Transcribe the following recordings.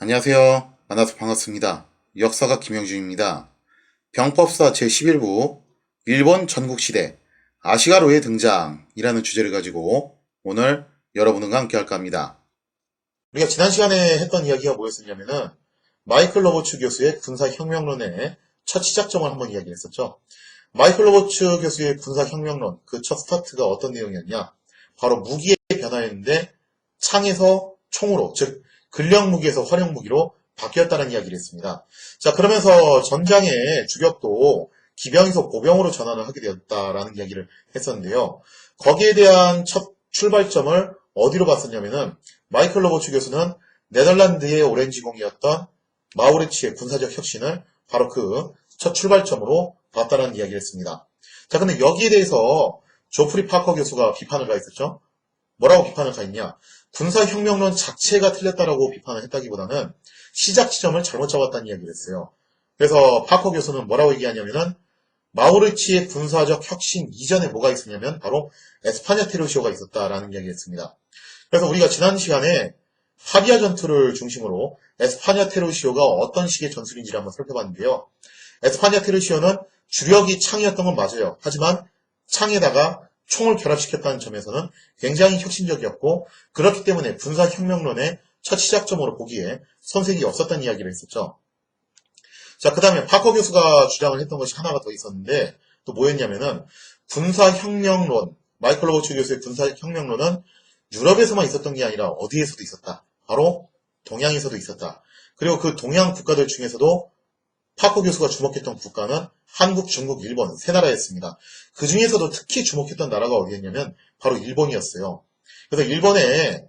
안녕하세요. 만나서 반갑습니다. 역사가 김영중입니다. 병법사 제11부 일본 전국시대 아시가로의 등장이라는 주제를 가지고 오늘 여러분과 함께 할까 합니다. 우리가 지난 시간에 했던 이야기가 뭐였었냐면은 마이클 로버츠 교수의 군사혁명론의 첫 시작점을 한번 이야기했었죠. 마이클 로버츠 교수의 군사혁명론 그 첫 스타트가 어떤 내용이었냐, 바로 무기의 변화였는데 창에서 총으로, 즉 근력무기에서 활용무기로 바뀌었다는 이야기를 했습니다. 자, 그러면서 전장의 주격도 기병에서 보병으로 전환을 하게 되었다라는 이야기를 했었는데요. 거기에 대한 첫 출발점을 어디로 봤었냐면은 마이클 로버츠 교수는 네덜란드의 오렌지공이었던 마우리츠의 군사적 혁신을 바로 그 첫 출발점으로 봤다는 이야기를 했습니다. 자, 근데 여기에 대해서 조프리 파커 교수가 비판을 가했었죠. 뭐라고 비판을 가했냐? 군사혁명론 자체가 틀렸다라고 비판을 했다기보다는 시작 지점을 잘못 잡았다는 이야기를 했어요. 그래서 파커 교수는 뭐라고 얘기하냐면은 마우리츠의 군사적 혁신 이전에 뭐가 있었냐면 바로 에스파냐 테르시오가 있었다라는 이야기를 했습니다. 그래서 우리가 지난 시간에 파비아 전투를 중심으로 에스파냐 테르시오가 어떤 식의 전술인지를 한번 살펴봤는데요. 에스파냐 테르시오는 주력이 창이었던 건 맞아요. 하지만 창에다가 총을 결합시켰다는 점에서는 굉장히 혁신적이었고, 그렇기 때문에 군사혁명론의 첫 시작점으로 보기에 손색이 없었다는 이야기를 했었죠. 자, 그 다음에 파커 교수가 주장을 했던 것이 하나가 더 있었는데, 또 뭐였냐면은 군사혁명론, 마이클 로버츠 교수의 군사혁명론은 유럽에서만 있었던 게 아니라 어디에서도 있었다. 바로 동양에서도 있었다. 그리고 그 동양 국가들 중에서도 파커 교수가 주목했던 국가는 한국, 중국, 일본 세 나라였습니다. 그 중에서도 특히 주목했던 나라가 어디였냐면 바로 일본이었어요. 그래서 일본의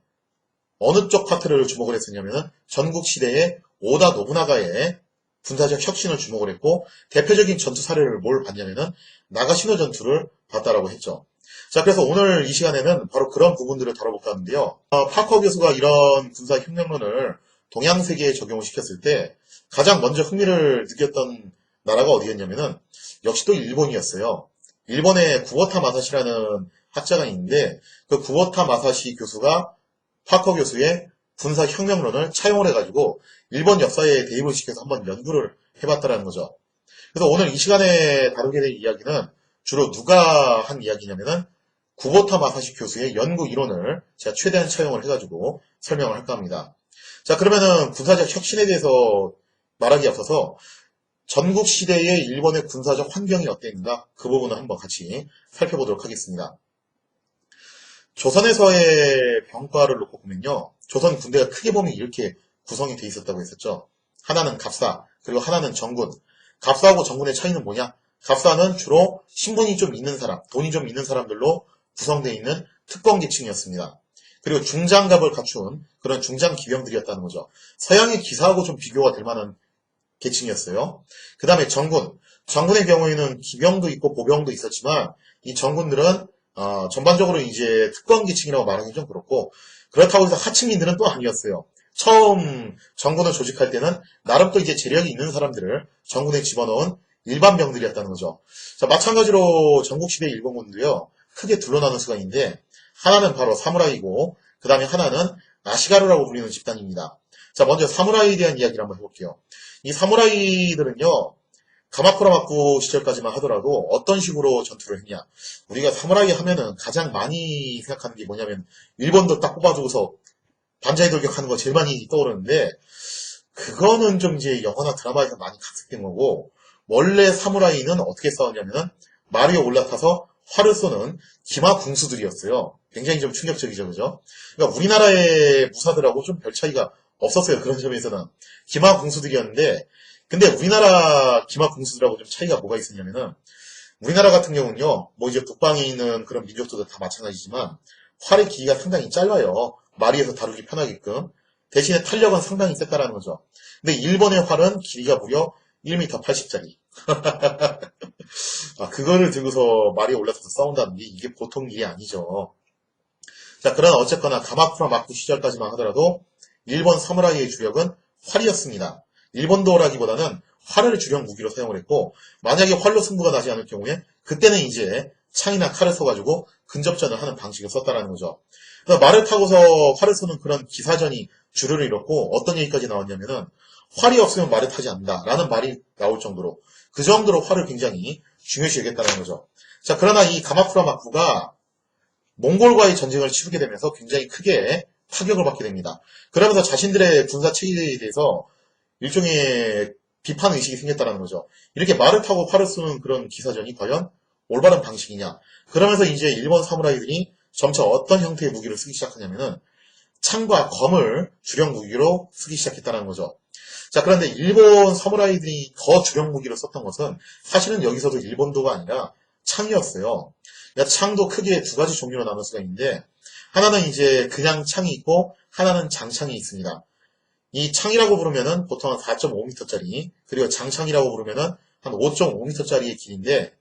어느 쪽 파트를 주목을 했었냐면 전국 시대의 오다 노부나가의 군사적 혁신을 주목을 했고, 대표적인 전투 사례를 뭘 봤냐면은 나가시노 전투를 봤다라고 했죠. 자, 그래서 오늘 이 시간에는 바로 그런 부분들을 다뤄볼까 하는데요. 파커 교수가 이런 군사혁명론을 동양 세계에 적용을 시켰을 때 가장 먼저 흥미를 느꼈던 나라가 어디였냐면은 역시 또 일본이었어요. 일본의 구보타 마사시라는 학자가 있는데 그 구보타 마사시 교수가 파커 교수의 군사혁명론을 차용을 해가지고 일본 역사에 대입을 시켜서 한번 연구를 해봤다는 거죠. 그래서 오늘 이 시간에 다루게 될 이야기는 주로 누가 한 이야기냐면은 구보타 마사시 교수의 연구 이론을 제가 최대한 차용을 해가지고 설명을 할까 합니다. 자, 그러면은 군사적 혁신에 대해서 말하기 앞서서 전국 시대의 일본의 군사적 환경이 어땠는가, 그 부분을 한번 같이 살펴보도록 하겠습니다. 조선에서의 병과를 놓고 보면요, 조선 군대가 크게 보면 이렇게 구성이 돼 있었다고 했었죠. 하나는 갑사, 그리고 하나는 정군. 갑사하고 정군의 차이는 뭐냐? 갑사는 주로 신분이 좀 있는 사람, 돈이 좀 있는 사람들로 구성되어 있는 특권 계층이었습니다. 그리고 중장갑을 갖춘 그런 중장 기병들이었다는 거죠. 서양의 기사하고 좀 비교가 될 만한 계층이었어요. 그 다음에 정군. 정군의 경우에는 기병도 있고 보병도 있었지만 이 정군들은 전반적으로 이제 특권 계층이라고 말하기 좀 그렇고, 그렇다고 해서 하층민들은 또 아니었어요. 처음 정군을 조직할 때는 나름 또 이제 재력이 있는 사람들을 정군에 집어넣은 일반 병들이었다는 거죠. 자, 마찬가지로 전국시대 일본군도요, 크게 둘러나는 수가 있는데 하나는 바로 사무라이고, 그 다음에 하나는 아시가루라고 불리는 집단입니다. 자, 먼저 사무라이에 대한 이야기를 한번 해볼게요. 이 사무라이들은요, 가마쿠라 막부 시절까지만 하더라도 어떤 식으로 전투를 했냐. 우리가 사무라이 하면은 가장 많이 생각하는 게 뭐냐면 일본도 딱 뽑아주고서 반자의 돌격하는 거 제일 많이 떠오르는데, 그거는 좀 이제 영화나 드라마에서 많이 각색된 거고, 원래 사무라이는 어떻게 싸웠냐면은 말에 올라타서 활을 쏘는 기마 궁수들이었어요. 굉장히 좀 충격적이죠, 그죠? 그러니까 우리나라의 무사들하고 좀 별 차이가 없었어요. 그런 점에서는 기마 궁수들이었는데, 근데 우리나라 기마 궁수들하고 좀 차이가 뭐가 있었냐면은 우리나라 같은 경우는요, 뭐 이제 북방에 있는 그런 민족들도 다 마찬가지지만 활의 길이가 상당히 짧아요. 마리에서 다루기 편하게끔. 대신에 탄력은 상당히 셌다라는 거죠. 근데 일본의 활은 길이가 무려 1m 80짜리. 그거를 들고서 말이 올라서서 싸운다는 게 이게 보통 일이 아니죠. 자, 그러나 어쨌거나 가마쿠라 막부 시절까지만 하더라도 일본 사무라이의 주력은 활이었습니다. 일본도라기보다는 활을 주력 무기로 사용을 했고, 만약에 활로 승부가 나지 않을 경우에 그때는 이제 창이나 칼을 써가지고 근접전을 하는 방식을 썼다라는 거죠. 그래서 말을 타고서 활을 쏘는 그런 기사전이 주류를 이뤘고 어떤 얘기까지 나왔냐면은 활이 없으면 말을 타지 않는다라는 말이 나올 정도로 그 정도로 활을 굉장히 중요시 여겼다는 거죠. 자, 그러나 이 가마쿠라 막부가 몽골과의 전쟁을 치르게 되면서 굉장히 크게 타격을 받게 됩니다. 그러면서 자신들의 군사 체계에 대해서 일종의 비판 의식이 생겼다는 거죠. 이렇게 말을 타고 활을 쏘는 그런 기사전이 과연 올바른 방식이냐. 그러면서 이제 일본 사무라이들이 점차 어떤 형태의 무기를 쓰기 시작하냐면은 창과 검을 주력 무기로 쓰기 시작했다는 거죠. 자, 그런데 일본 사무라이들이 더 주력 무기로 썼던 것은 사실은 여기서도 일본도가 아니라 창이었어요. 그러니까 창도 크게 두 가지 종류로 나눌 수가 있는데 하나는 이제 그냥 창이 있고 하나는 장창이 있습니다. 이 창이라고 부르면은 보통 한 4.5m짜리 그리고 장창이라고 부르면은 한 5.5m짜리의 길인데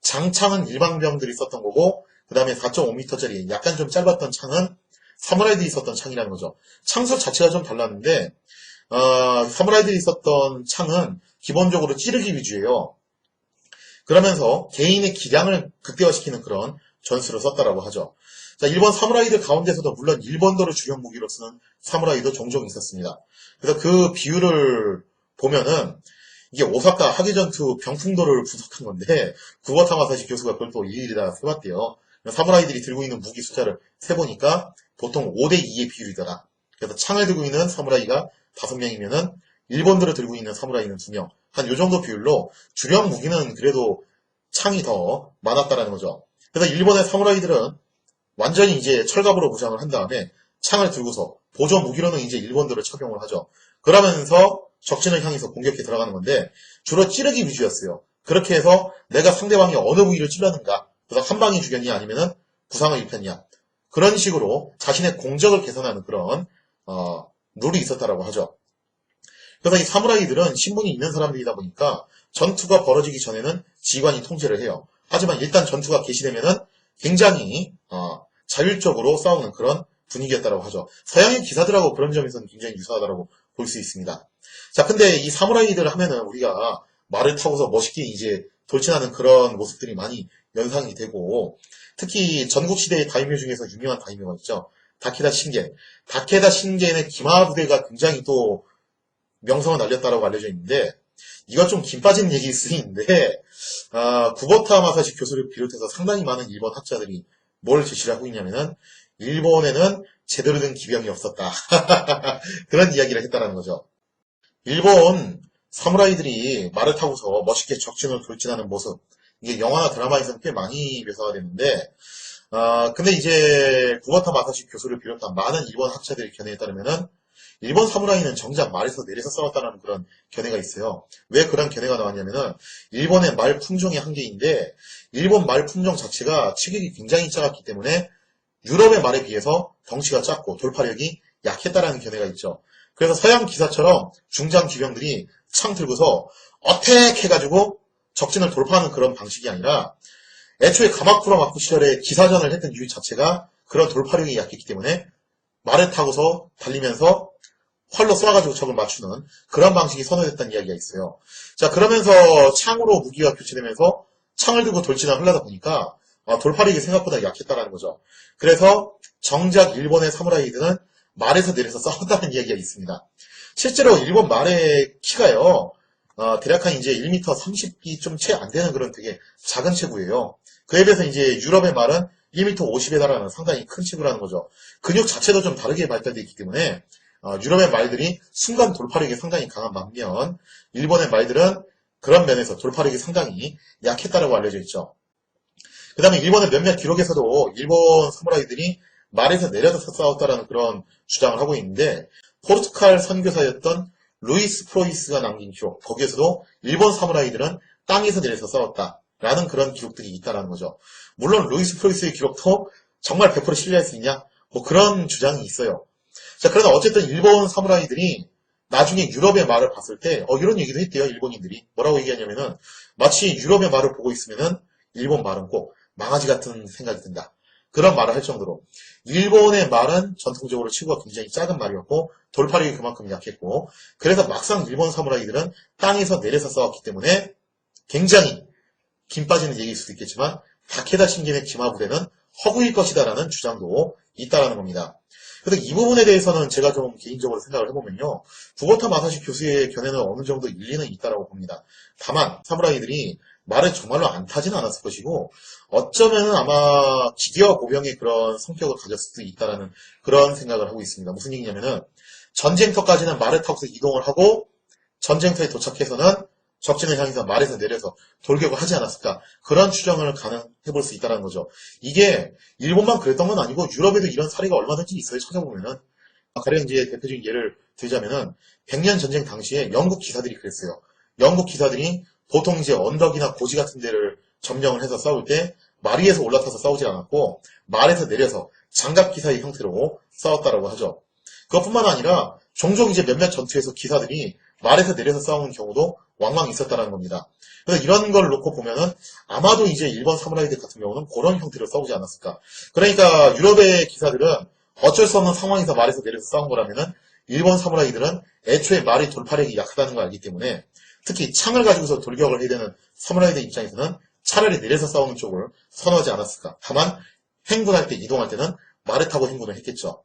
장창은 일반병들이 썼던 거고 그 다음에 4.5m짜리 약간 좀 짧았던 창은 사무라이들이 썼던 창이라는 거죠. 창수 자체가 좀 달랐는데 사무라이들이 썼던 창은 기본적으로 찌르기 위주예요. 그러면서 개인의 기량을 극대화시키는 그런 전술을 썼다라고 하죠. 자, 일본 사무라이들 가운데서도 물론 일본도를 주력 무기로 쓰는 사무라이도 종종 있었습니다. 그래서 그 비율을 보면은 이게 오사카 하계전투 병풍도를 분석한 건데 구보타 마사시 교수가 그걸 또 일일이 다 세봤대요. 사무라이들이 들고 있는 무기 숫자를 세보니까 보통 5대2의 비율이더라. 그래서 창을 들고 있는 사무라이가 5명이면은 일본도를 들고 있는 사무라이는 2명. 한 요 정도 비율로 주력 무기는 그래도 창이 더 많았다라는 거죠. 그래서 일본의 사무라이들은 완전히 이제 철갑으로 무장을 한 다음에 창을 들고서 보조 무기로는 이제 일본도를 착용을 하죠. 그러면서 적진을 향해서 공격해 들어가는 건데 주로 찌르기 위주였어요. 그렇게 해서 내가 상대방이 어느 부위를 찔렀는가, 그래서 한 방에 죽였냐 아니면은 부상을 입혔냐, 그런 식으로 자신의 공적을 계산하는 그런 룰이 있었다라고 하죠. 그래서 이 사무라이들은 신분이 있는 사람들이다 보니까 전투가 벌어지기 전에는 지휘관이 통제를 해요. 하지만 일단 전투가 개시되면은 굉장히 자율적으로 싸우는 그런 분위기였다고 하죠. 서양의 기사들하고 그런 점에서는 굉장히 유사하다고 볼 수 있습니다. 자, 근데 이 사무라이들 하면은 우리가 말을 타고서 멋있게 이제 돌진하는 그런 모습들이 많이 연상이 되고, 특히 전국시대의 다이묘 중에서 유명한 다이묘가 있죠. 다케다 신겐. 다케다 신겐의 기마 부대가 굉장히 또 명성을 날렸다라고 알려져 있는데, 이건 좀 긴 빠진 얘기일 수 있는데, 구보타 마사시 교수를 비롯해서 상당히 많은 일본 학자들이 뭘 제시를 하고 있냐면은, 일본에는 제대로 된 기병이 없었다. 그런 이야기를 했다라는 거죠. 일본 사무라이들이 말을 타고서 멋있게 적진을 돌진하는 모습, 이게 영화나 드라마에서는 꽤 많이 묘사가 되는데, 근데 이제 구보타 마사시 교수를 비롯한 많은 일본 학자들의 견해에 따르면은 일본 사무라이는 정작 말에서 내려서 싸웠다는 그런 견해가 있어요. 왜 그런 견해가 나왔냐면은 일본의 말 품종의 한계인데 일본 말 품종 자체가 체격이 굉장히 작았기 때문에 유럽의 말에 비해서 덩치가 작고 돌파력이 약했다라는 견해가 있죠. 그래서 서양 기사처럼 중장 기병들이 창 들고서 어택 해가지고 적진을 돌파하는 그런 방식이 아니라 애초에 가마쿠라 막부 시절에 기사전을 했던 이유 자체가 그런 돌파력이 약했기 때문에 말을 타고서 달리면서 활로 쏴가지고 적을 맞추는 그런 방식이 선호됐다는 이야기가 있어요. 자, 그러면서 창으로 무기가 교체되면서 창을 들고 돌진을 하려다 보니까 돌파력이 생각보다 약했다는 거죠. 그래서 정작 일본의 사무라이들은 말에서 내려서 싸웠다는 이야기가 있습니다. 실제로 일본 말의 키가요, 대략 한 이제 1m 30이 좀 채 안 되는 그런 되게 작은 체구예요. 그에 비해서 이제 유럽의 말은 1m 50에 달하는 상당히 큰 체구라는 거죠. 근육 자체도 좀 다르게 발달되어 있기 때문에 유럽의 말들이 순간 돌파력이 상당히 강한 반면 일본의 말들은 그런 면에서 돌파력이 상당히 약했다고 알려져 있죠. 그 다음에 일본의 몇몇 기록에서도 일본 사무라이들이 말에서 내려서 싸웠다라는 그런 주장을 하고 있는데 포르투갈 선교사였던 루이스 프로이스가 남긴 기록, 거기에서도 일본 사무라이들은 땅에서 내려서 싸웠다라는 그런 기록들이 있다는 거죠. 물론 루이스 프로이스의 기록도 정말 100% 신뢰할 수 있냐? 뭐 그런 주장이 있어요. 자, 그러나 어쨌든 일본 사무라이들이 나중에 유럽의 말을 봤을 때 이런 얘기도 했대요. 일본인들이 뭐라고 얘기하냐면은 마치 유럽의 말을 보고 있으면은 일본 말은 꼭 망아지 같은 생각이 든다. 그런 말을 할 정도로 일본의 말은 전통적으로 치고가 굉장히 작은 말이었고 돌파력이 그만큼 약했고, 그래서 막상 일본 사무라이들은 땅에서 내려서 싸웠기 때문에 굉장히 김 빠지는 얘기일 수도 있겠지만 다케다 신겐의 기마 부대는 허구일 것이다라는 주장도 있다라는 겁니다. 그래서 이 부분에 대해서는 제가 좀 개인적으로 생각을 해보면요. 부고타 마사시 교수의 견해는 어느 정도 일리는 있다라고 봅니다. 다만 사무라이들이 말을 정말로 안 타지는 않았을 것이고 어쩌면은 아마 기계와 고병의 그런 성격을 가졌을 수도 있다라는 그런 생각을 하고 있습니다. 무슨 얘기냐면은 전쟁터까지는 말을 타고서 이동을 하고 전쟁터에 도착해서는 적진을 향해서 말에서 내려서 돌격을 하지 않았을까 그런 추정을 가능해볼 수 있다는 거죠. 이게 일본만 그랬던 건 아니고 유럽에도 이런 사례가 얼마든지 있어요. 찾아보면은 가령 이제 대표적인 예를 들자면은 100년 전쟁 당시에 영국 기사들이 그랬어요. 영국 기사들이 보통 이제 언덕이나 고지 같은 데를 점령을 해서 싸울 때 말 위에서 올라타서 싸우지 않았고 말에서 내려서 장갑 기사의 형태로 싸웠다라고 하죠. 그것뿐만 아니라 종종 이제 몇몇 전투에서 기사들이 말에서 내려서 싸우는 경우도 왕왕 있었다는 겁니다. 그래서 이런 걸 놓고 보면은 아마도 이제 일본 사무라이들 같은 경우는 그런 형태로 싸우지 않았을까. 그러니까 유럽의 기사들은 어쩔 수 없는 상황에서 말에서 내려서 싸운 거라면은 일본 사무라이들은 애초에 말의 돌파력이 약하다는 걸 알기 때문에 특히 창을 가지고서 돌격을 해야 되는 사무라이들 입장에서는 차라리 내려서 싸우는 쪽을 선호하지 않았을까. 다만 행군할 때 이동할 때는 말을 타고 행군을 했겠죠.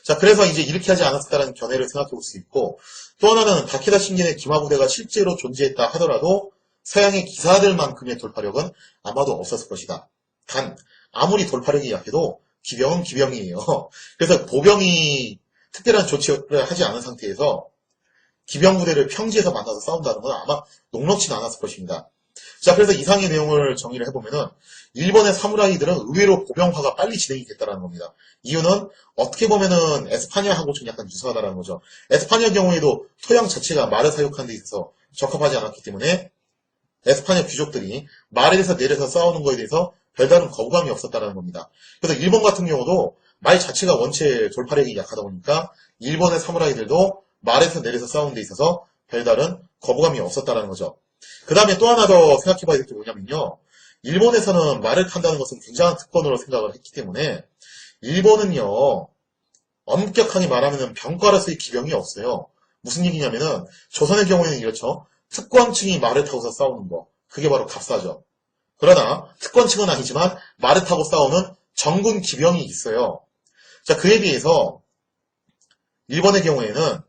자, 그래서 이제 이렇게 하지 않았을까라는 견해를 생각해 볼 수 있고, 또 하나는 다케다 신겐의 기마부대가 실제로 존재했다 하더라도 서양의 기사들만큼의 돌파력은 아마도 없었을 것이다. 단, 아무리 돌파력이 약해도 기병은 기병이에요. 그래서 보병이 특별한 조치를 하지 않은 상태에서 기병 부대를 평지에서 만나서 싸운다는 건 아마 녹록지는 않았을 것입니다. 자, 그래서 이상의 내용을 정리를 해보면은 일본의 사무라이들은 의외로 보병화가 빨리 진행이 됐다는 겁니다. 이유는 어떻게 보면은 에스파냐하고 좀 약간 유사하다는 거죠. 에스파냐 경우에도 토양 자체가 말을 사육하는 데 있어서 적합하지 않았기 때문에 에스파냐 귀족들이 말에서 내려서 싸우는 거에 대해서 별다른 거부감이 없었다는 겁니다. 그래서 일본 같은 경우도 말 자체가 원체 돌파력이 약하다 보니까 일본의 사무라이들도 말에서 내려서 싸우는 데 있어서 별다른 거부감이 없었다는 거죠. 그 다음에 또 하나 더 생각해 봐야 될 게 뭐냐면요. 일본에서는 말을 탄다는 것은 굉장한 특권으로 생각을 했기 때문에 일본은요. 엄격하게 말하면 병과로서의 기병이 없어요. 무슨 얘기냐면은 조선의 경우에는 이렇죠. 특권층이 말을 타고서 싸우는 거. 그게 바로 갑사죠. 그러나 특권층은 아니지만 말을 타고 싸우는 정군 기병이 있어요. 자, 그에 비해서 일본의 경우에는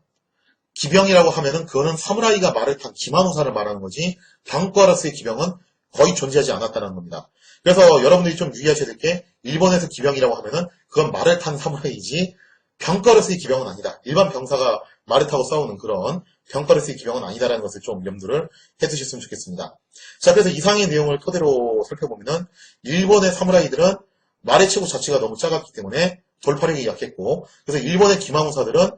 기병이라고 하면은 그거는 사무라이가 말을 탄 기마무사를 말하는 거지 병과로서의 기병은 거의 존재하지 않았다는 겁니다. 그래서 여러분들이 좀 유의하셔야 될 게 일본에서 기병이라고 하면은 그건 말을 탄 사무라이지 병과로서의 기병은 아니다. 일반 병사가 말을 타고 싸우는 그런 병과로서의 기병은 아니다라는 것을 좀 염두를 해두셨으면 좋겠습니다. 자, 그래서 이상의 내용을 토대로 살펴보면은 일본의 사무라이들은 말의 체구 자체가 너무 작았기 때문에 돌파력이 약했고 그래서 일본의 기마무사들은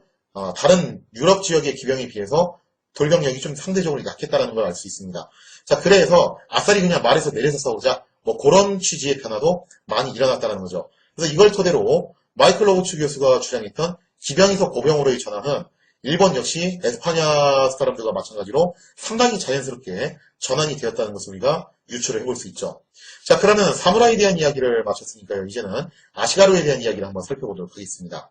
다른 유럽 지역의 기병에 비해서 돌격력이 좀 상대적으로 약했다는 걸 알 수 있습니다. 자, 그래서 아싸리 그냥 말에서 내려서 싸우자 뭐 그런 취지의 변화도 많이 일어났다는 거죠. 그래서 이걸 토대로 마이클 로우츠 교수가 주장했던 기병에서 보병으로의 전환은 일본 역시 에스파냐 사람들과 마찬가지로 상당히 자연스럽게 전환이 되었다는 것을 우리가 유추를 해볼 수 있죠. 자, 그러면 사무라이에 대한 이야기를 마쳤으니까요. 이제는 아시가루에 대한 이야기를 한번 살펴보도록 하겠습니다.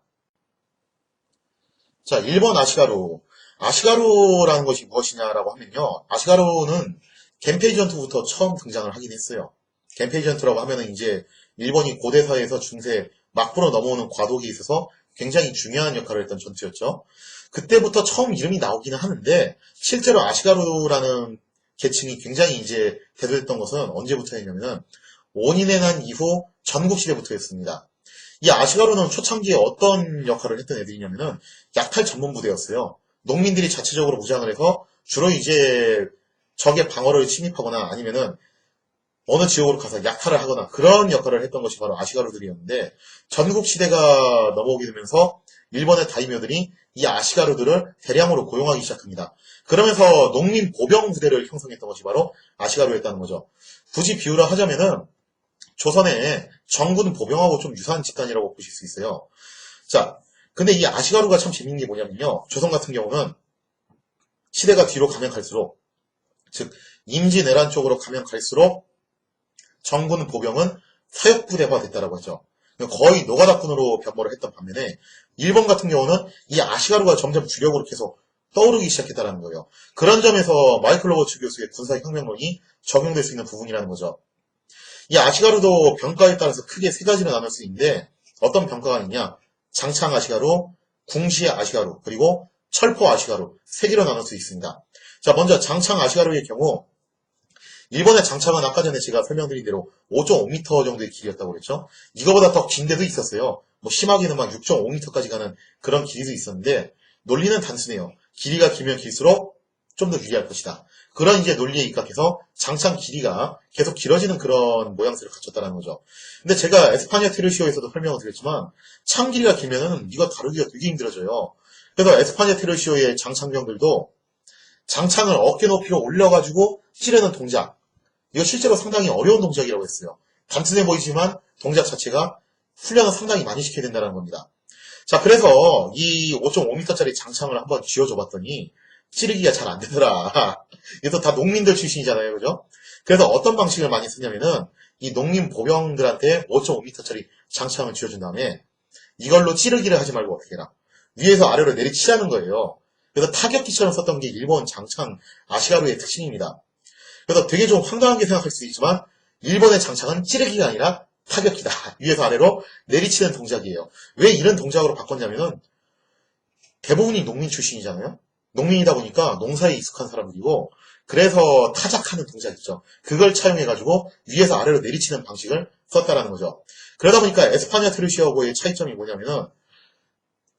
자, 일본 아시가루. 아시가루라는 것이 무엇이냐라고 하면요. 아시가루는 겐페이 전투부터 처음 등장을 하긴 했어요. 겐페이 전투라고 하면은 이제 일본이 고대사에서 중세 막부로 넘어오는 과도기에 있어서 굉장히 중요한 역할을 했던 전투였죠. 그때부터 처음 이름이 나오기는 하는데 실제로 아시가루라는 계층이 굉장히 이제 대두했던 것은 언제부터였냐면은 오닌의 난 이후 전국시대부터였습니다. 이 아시가루는 초창기에 어떤 역할을 했던 애들이냐면은 약탈 전문 부대였어요. 농민들이 자체적으로 무장을 해서 주로 이제 적의 방어를 침입하거나 아니면은 어느 지역으로 가서 약탈을 하거나 그런 역할을 했던 것이 바로 아시가루들이었는데 전국시대가 넘어오게 되면서 일본의 다이묘들이 이 아시가루들을 대량으로 고용하기 시작합니다. 그러면서 농민 보병 부대를 형성했던 것이 바로 아시가루였다는 거죠. 굳이 비유를 하자면은 조선의 정군 보병하고 좀 유사한 집단이라고 보실 수 있어요. 자, 근데 이 아시가루가 참 재밌는 게 뭐냐면요. 조선 같은 경우는 시대가 뒤로 가면 갈수록, 즉 임진왜란 쪽으로 가면 갈수록 정군 보병은 사역부대화 됐다라고 하죠. 거의 노가다꾼으로 변모를 했던 반면에 일본 같은 경우는 이 아시가루가 점점 주력으로 계속 떠오르기 시작했다는 거예요. 그런 점에서 마이클 로버츠 교수의 군사혁명론이 적용될 수 있는 부분이라는 거죠. 이 아시가루도 병가에 따라서 크게 세 가지로 나눌 수 있는데 어떤 병가가 있냐? 장창 아시가루, 궁시 아시가루, 그리고 철포 아시가루 세 개로 나눌 수 있습니다. 자, 먼저 장창 아시가루의 경우 일본의 장창은 아까 전에 제가 설명드린 대로 5.5m 정도의 길이였다고 그랬죠. 이거보다 더 긴 데도 있었어요. 뭐 심하게는 막 6.5m까지 가는 그런 길이도 있었는데 논리는 단순해요. 길이가 길면 길수록 좀 더 유리할 것이다. 그런 이제 논리에 입각해서 장창 길이가 계속 길어지는 그런 모양새를 갖췄다는 거죠. 근데 제가 에스파냐 테르시오에서도 설명을 드렸지만 창 길이가 길면은 이거 다루기가 되게 힘들어져요. 그래서 에스파냐 테르시오의 장창병들도 장창을 어깨 높이로 올려가지고 찌르는 동작, 이거 실제로 상당히 어려운 동작이라고 했어요. 단순해 보이지만 동작 자체가 훈련을 상당히 많이 시켜야 된다는 겁니다. 자, 그래서 이 5.5m짜리 장창을 한번 쥐어줘 봤더니 찌르기가 잘 안 되더라. 이것도 다 농민들 출신이잖아요. 그죠? 그래서 어떤 방식을 많이 쓰냐면은 이 농민 보병들한테 5.5m짜리 장창을 쥐어준 다음에 이걸로 찌르기를 하지 말고 어떻게 해라. 위에서 아래로 내리치라는 거예요. 그래서 타격기처럼 썼던 게 일본 장창 아시가루의 특징입니다. 그래서 되게 좀 황당하게 생각할 수 있지만 일본의 장창은 찌르기가 아니라 타격기다. 위에서 아래로 내리치는 동작이에요. 왜 이런 동작으로 바꿨냐면은 대부분이 농민 출신이잖아요. 농민이다 보니까 농사에 익숙한 사람들이고 그래서 타작하는 동작 있죠. 그걸 차용해가지고 위에서 아래로 내리치는 방식을 썼다라는 거죠. 그러다 보니까 에스파냐 트루시아고의 차이점이 뭐냐면은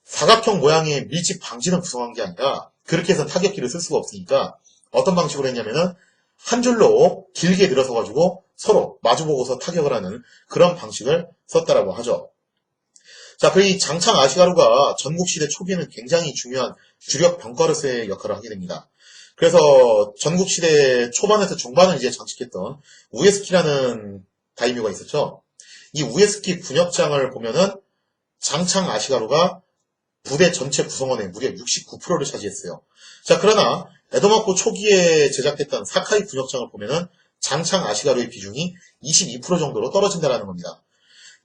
사각형 모양의 밀집 방지는 구성한 게 아니라 그렇게 해서 타격기를 쓸 수가 없으니까 어떤 방식으로 했냐면은 한 줄로 길게 늘어서가지고 서로 마주보고서 타격을 하는 그런 방식을 썼다라고 하죠. 자, 그리고 이 장창 아시가루가 전국시대 초기에는 굉장히 중요한 주력 병가로서의 역할을 하게 됩니다. 그래서 전국시대 초반에서 중반을 이제 장식했던 우에스키라는 다이묘가 있었죠. 이 우에스키 군역장을 보면은 장창 아시가루가 부대 전체 구성원의 무려 69%를 차지했어요. 자, 그러나 에도마코 초기에 제작됐던 사카이 군역장을 보면은 장창 아시가루의 비중이 22% 정도로 떨어진다는 겁니다.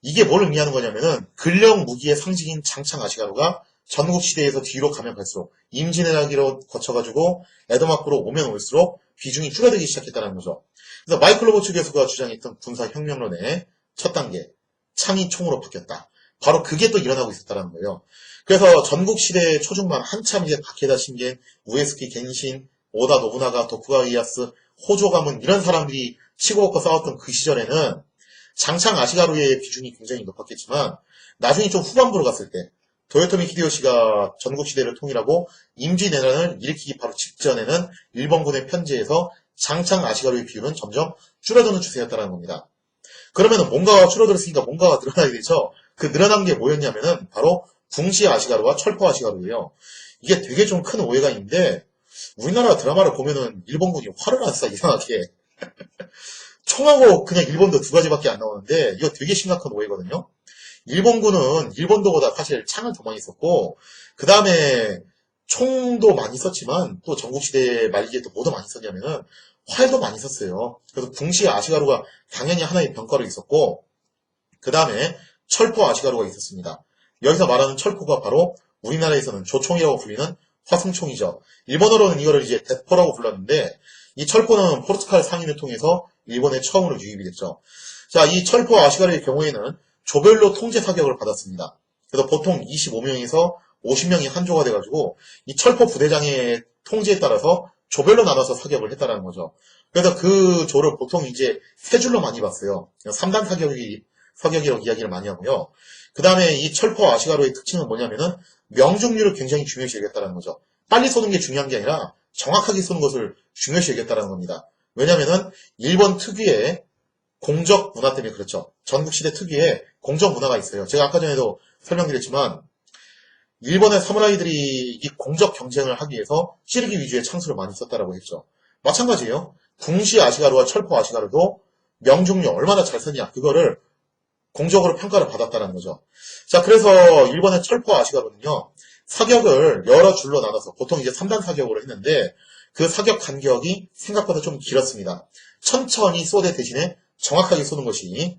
이게 뭘 의미하는 거냐면은 근력 무기의 상징인 장창 아시가루가 전국시대에서 뒤로 가면 갈수록 임진왜란기로 거쳐가지고 에도마코로 오면 올수록 비중이 줄어들기 시작했다는 거죠. 그래서 마이클 로버츠 교수가 주장했던 군사혁명론의 첫 단계, 창이 총으로 바뀌었다. 바로 그게 또 일어나고 있었다는 거예요. 그래서 전국시대 초중반 한참 이제 다케다 신겐, 우에스키 겐신, 오다 노부나가, 도쿠가와 이에야스, 호조 가문 이런 사람들이 치고받고 싸웠던 그 시절에는 장창 아시가루의 비중이 굉장히 높았겠지만 나중에 좀 후반부로 갔을 때 도요토미 히데요시가 전국시대를 통일하고 임진왜란을 일으키기 바로 직전에는 일본군의 편제에서 장창 아시가루의 비율은 점점 줄어드는 추세였다는 겁니다. 그러면 뭔가가 줄어들었으니까 뭔가가 늘어나야 되죠. 그 늘어난 게 뭐였냐면은 바로 궁시 아시가루와 철포 아시가루예요. 이게 되게 좀 큰 오해가 있는데 우리나라 드라마를 보면은 일본군이 화를 안 쏴, 이상하게. 총하고 그냥 일본도 두 가지밖에 안 나오는데 이거 되게 심각한 오해거든요. 일본군은 일본도보다 사실 창을 더 많이 썼고 그 다음에 총도 많이 썼지만 또 전국시대 말기에 또 뭐도 많이 썼냐면은 활도 많이 썼어요. 그래서 궁시 아시가루가 당연히 하나의 병가로 있었고 그 다음에 철포 아시가루가 있었습니다. 여기서 말하는 철포가 바로 우리나라에서는 조총이라고 불리는 화승총이죠. 일본어로는 이거를 이제 대포라고 불렀는데 이 철포는 포르투갈 상인을 통해서 일본에 처음으로 유입이 됐죠. 자, 이 철포 아시가루의 경우에는 조별로 통제 사격을 받았습니다. 그래서 보통 25명에서 50명이 한 조가 돼가지고 이 철포 부대장의 통제에 따라서 조별로 나눠서 사격을 했다는 거죠. 그래서 그 조를 보통 이제 세 줄로 많이 봤어요. 3단 사격이라고 이야기를 많이 하고요. 그 다음에 이 철포 아시가루의 특징은 뭐냐면은 명중률을 굉장히 중요시 여겼다는 거죠. 빨리 쏘는 게 중요한 게 아니라 정확하게 쏘는 것을 중요시 여겼다는 겁니다. 왜냐면은 일본 특유의 공적 문화 때문에 그렇죠. 전국시대 특유의 공적 문화가 있어요. 제가 아까 전에도 설명드렸지만 일본의 사무라이들이 이 공적 경쟁을 하기 위해서 찌르기 위주의 창수를 많이 썼다라고 했죠. 마찬가지예요. 궁시 아시가루와 철포 아시가루도 명중률 얼마나 잘 썼냐 그거를 공적으로 평가를 받았다는 거죠. 자, 그래서 일본의 철포 아시가루는요. 사격을 여러 줄로 나눠서 보통 이제 3단 사격으로 했는데 그 사격 간격이 생각보다 좀 길었습니다. 천천히 쏘되 대신에 정확하게 쏘는 것이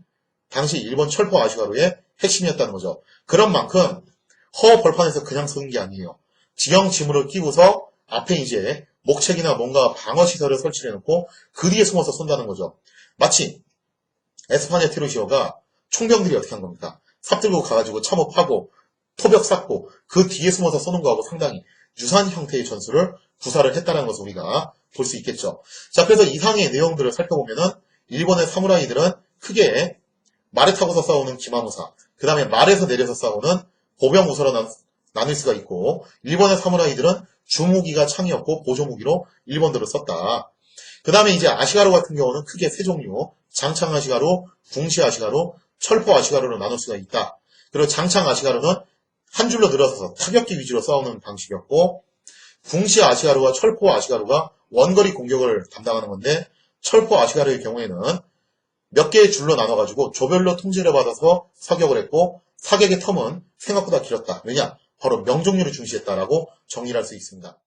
당시 일본 철포 아시가루의 핵심이었다는 거죠. 그런 만큼 허 벌판에서 그냥 쏘는 게 아니에요. 지형 지물을 끼고서 앞에 이제 목책이나 뭔가 방어 시설을 설치해 놓고 그 뒤에 숨어서 쏜다는 거죠. 마치 에스파냐 티로시오가 총병들이 어떻게 한 겁니까? 삽 들고 가가지고 참호파고 토벽 쌓고 그 뒤에 숨어서 쏘는 거하고 상당히 유사한 형태의 전술을 구사를 했다는 것을 우리가 볼 수 있겠죠. 자, 그래서 이상의 내용들을 살펴보면은 일본의 사무라이들은 크게 말에 타고서 싸우는 기마무사, 그 다음에 말에서 내려서 싸우는 보병우사로 나눌 수가 있고, 일본의 사무라이들은 주무기가 창이었고 보조무기로 일본들을 썼다. 그 다음에 이제 아시가루 같은 경우는 크게 세 종류, 장창 아시가루, 궁시 아시가루, 철포 아시가루로 나눌 수가 있다. 그리고 장창 아시가루는 한 줄로 늘어서서 타격기 위주로 싸우는 방식이었고, 궁시 아시가루와 철포 아시가루가 원거리 공격을 담당하는 건데, 철포 아시가루의 경우에는 몇 개의 줄로 나눠가지고 조별로 통제를 받아서 사격을 했고, 사격의 텀은 생각보다 길었다. 왜냐? 바로 명중률을 중시했다라고 정리를 할 수 있습니다.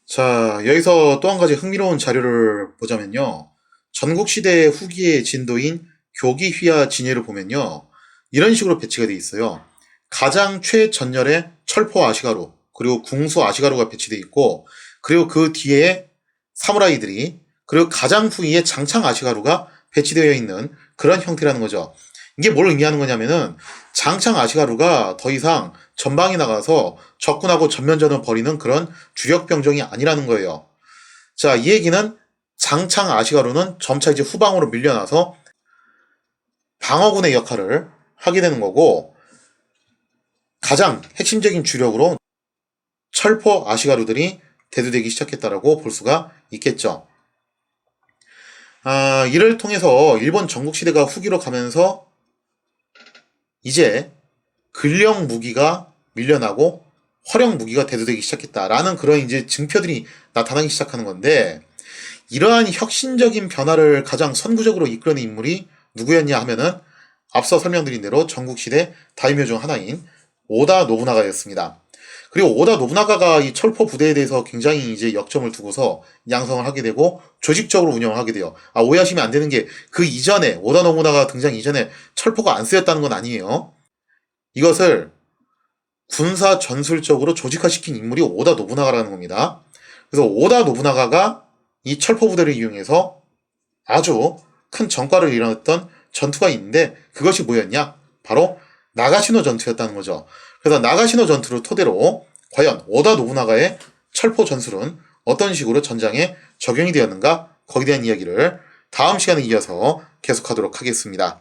자, 여기서 또 한 가지 흥미로운 자료를 보자면요. 전국시대 후기의 진도인 교기휘하 진예를 보면요. 이런 식으로 배치가 되어 있어요. 가장 최전열의 철포 아시가루, 그리고 궁수 아시가루가 배치되어 있고, 그리고 그 뒤에 사무라이들이, 그리고 가장 후위에 장창 아시가루가 배치되어 있는 그런 형태라는 거죠. 이게 뭘 의미하는 거냐면은 장창 아시가루가 더 이상 전방에 나가서 적군하고 전면전을 벌이는 그런 주력 병정이 아니라는 거예요. 자, 이 얘기는 장창 아시가루는 점차 이제 후방으로 밀려나서 방어군의 역할을 하게 되는 거고, 가장 핵심적인 주력으로 철포 아시가루들이 대두되기 시작했다라고 볼 수가 있겠죠. 이를 통해서 일본 전국시대가 후기로 가면서 이제 근력 무기가 밀려나고 활용 무기가 대두되기 시작했다라는 그런 이제 증표들이 나타나기 시작하는 건데, 이러한 혁신적인 변화를 가장 선구적으로 이끌어낸 인물이 누구였냐 하면은 앞서 설명드린 대로 전국시대 다이묘 중 하나인 오다 노부나가였습니다. 그리고 오다 노부나가가 이 철포 부대에 대해서 굉장히 이제 역점을 두고서 양성을 하게 되고 조직적으로 운영을 하게 돼요. 오해하시면 안 되는 게, 그 이전에 오다 노부나가 등장 이전에 철포가 안 쓰였다는 건 아니에요. 이것을 군사 전술적으로 조직화시킨 인물이 오다 노부나가라는 겁니다. 그래서 오다 노부나가가 이 철포 부대를 이용해서 아주 큰 전과를 이뤄냈던 전투가 있는데, 그것이 뭐였냐? 바로 나가시노 전투였다는 거죠. 그래서 나가시노 전투를 토대로 과연 오다 노부나가의 철포 전술은 어떤 식으로 전장에 적용이 되었는가, 거기에 대한 이야기를 다음 시간에 이어서 계속하도록 하겠습니다.